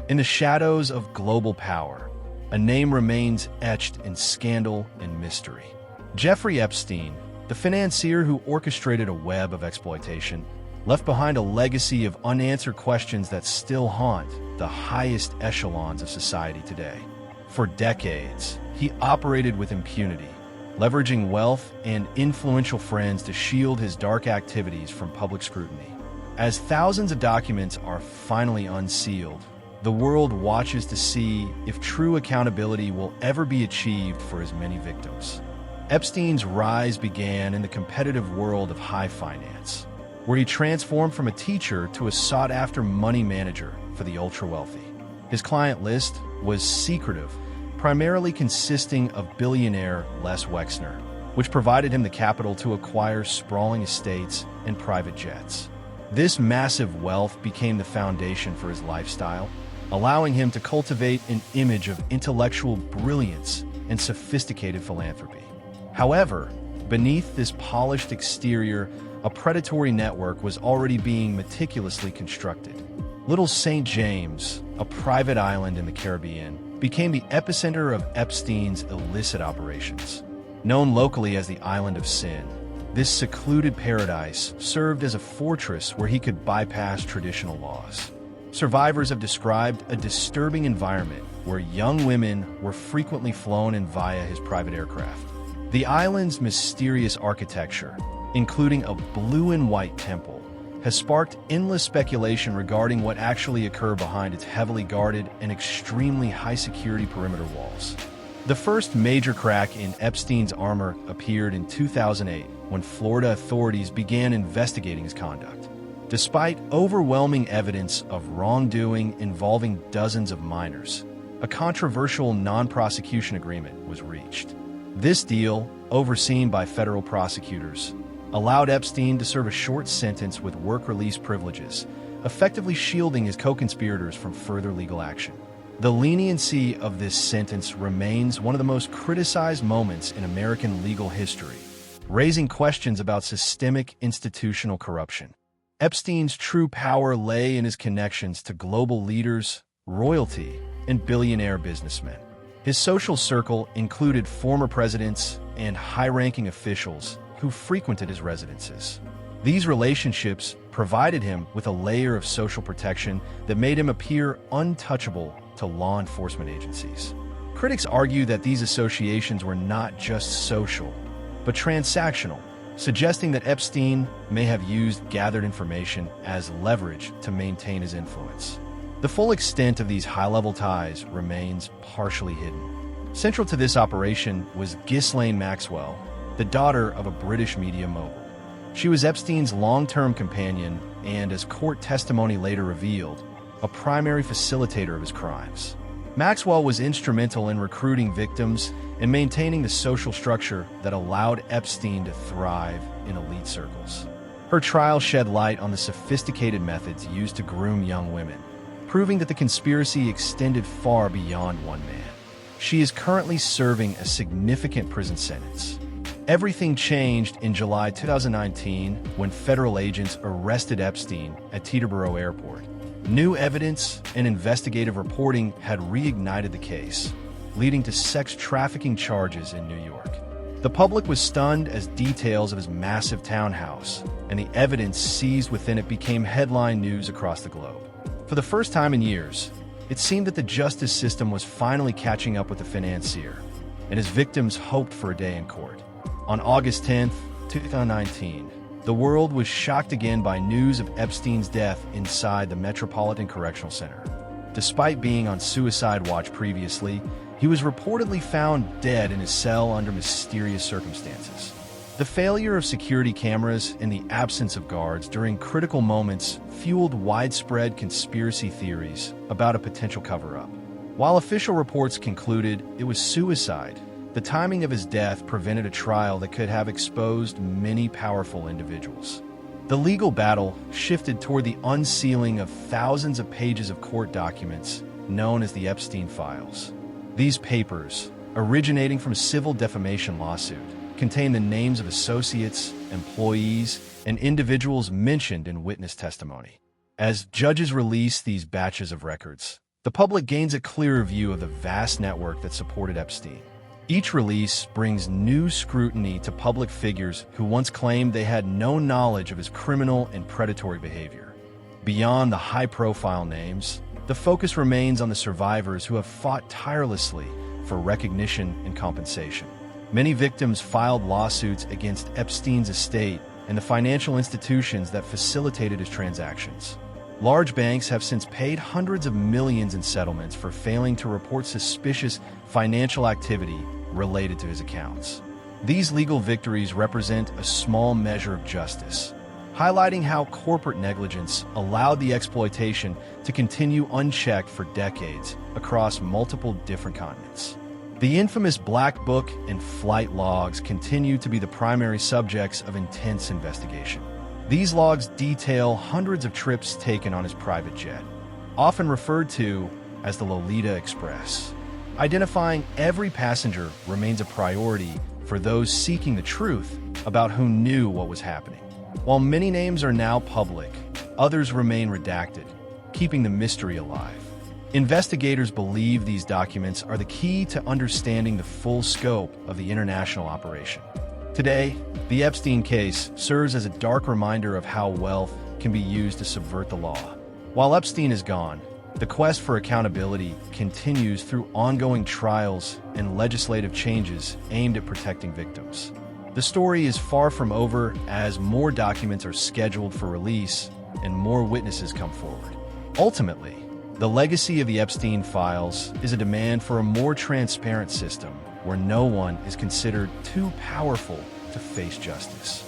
In the shadows of global power, a name remains etched in scandal and mystery. Jeffrey Epstein, the financier who orchestrated a web of exploitation, left behind a legacy of unanswered questions that still haunt the highest echelons of society today. For decades, he operated with impunity, leveraging wealth and influential friends to shield his dark activities from public scrutiny. As thousands of documents are finally unsealed, the world watches to see if true accountability will ever be achieved for his many victims. Epstein's rise began in the competitive world of high finance, where he transformed from a teacher to a sought-after money manager for the ultra-wealthy. His client list was secretive, primarily consisting of billionaire Les Wexner, which provided him the capital to acquire sprawling estates and private jets. This massive wealth became the foundation for his lifestyle, allowing him to cultivate an image of intellectual brilliance and sophisticated philanthropy. However, beneath this polished exterior, a predatory network was already being meticulously constructed. Little St. James, a private island in the Caribbean, became the epicenter of Epstein's illicit operations. Known locally as the Island of Sin, this secluded paradise served as a fortress where he could bypass traditional laws. Survivors have described a disturbing environment where young women were frequently flown in via his private aircraft. The island's mysterious architecture, including a blue and white temple, has sparked endless speculation regarding what actually occurred behind its heavily guarded and extremely high-security perimeter walls. The first major crack in Epstein's armor appeared in 2008 when Florida authorities began investigating his conduct. Despite overwhelming evidence of wrongdoing involving dozens of minors, a controversial non-prosecution agreement was reached. This deal, overseen by federal prosecutors, allowed Epstein to serve a short sentence with work release privileges, effectively shielding his co-conspirators from further legal action. The leniency of this sentence remains one of the most criticized moments in American legal history, raising questions about systemic institutional corruption. Epstein's true power lay in his connections to global leaders, royalty, and billionaire businessmen. His social circle included former presidents and high-ranking officials who frequented his residences. These relationships provided him with a layer of social protection that made him appear untouchable to law enforcement agencies. Critics argue that these associations were not just social, but transactional, suggesting that Epstein may have used gathered information as leverage to maintain his influence. The full extent of these high-level ties remains partially hidden. Central to this operation was Ghislaine Maxwell, the daughter of a British media mogul. She was Epstein's long-term companion and, as court testimony later revealed, a primary facilitator of his crimes. Maxwell was instrumental in recruiting victims and maintaining the social structure that allowed Epstein to thrive in elite circles. Her trial shed light on the sophisticated methods used to groom young women, proving that the conspiracy extended far beyond one man. She is currently serving a significant prison sentence. Everything changed in July 2019 when federal agents arrested Epstein at Teterboro Airport. New evidence and investigative reporting had reignited the case, leading to sex trafficking charges in New York. The public was stunned as details of his massive townhouse and the evidence seized within it became headline news across the globe. For the first time in years, it seemed that the justice system was finally catching up with the financier, and his victims hoped for a day in court. On August 10, 2019, the world was shocked again by news of Epstein's death inside the Metropolitan Correctional Center. Despite being on suicide watch previously, he was reportedly found dead in his cell under mysterious circumstances. The failure of security cameras and the absence of guards during critical moments fueled widespread conspiracy theories about a potential cover-up. While official reports concluded it was suicide, the timing of his death prevented a trial that could have exposed many powerful individuals. The legal battle shifted toward the unsealing of thousands of pages of court documents known as the Epstein Files. These papers, originating from a civil defamation lawsuit, contain the names of associates, employees, and individuals mentioned in witness testimony. As judges release these batches of records, the public gains a clearer view of the vast network that supported Epstein. Each release brings new scrutiny to public figures who once claimed they had no knowledge of his criminal and predatory behavior. Beyond the high-profile names, the focus remains on the survivors who have fought tirelessly for recognition and compensation. Many victims filed lawsuits against Epstein's estate and the financial institutions that facilitated his transactions. Large banks have since paid hundreds of millions in settlements for failing to report suspicious financial activity related to his accounts. These legal victories represent a small measure of justice, highlighting how corporate negligence allowed the exploitation to continue unchecked for decades across multiple different continents. The infamous Black Book and flight logs continue to be the primary subjects of intense investigation. These logs detail hundreds of trips taken on his private jet, often referred to as the Lolita Express. Identifying every passenger remains a priority for those seeking the truth about who knew what was happening. While many names are now public, others remain redacted, keeping the mystery alive. Investigators believe these documents are the key to understanding the full scope of the international operation. Today, the Epstein case serves as a dark reminder of how wealth can be used to subvert the law. While Epstein is gone, the quest for accountability continues through ongoing trials and legislative changes aimed at protecting victims. The story is far from over as more documents are scheduled for release and more witnesses come forward. Ultimately, the legacy of the Epstein Files is a demand for a more transparent system where no one is considered too powerful to face justice.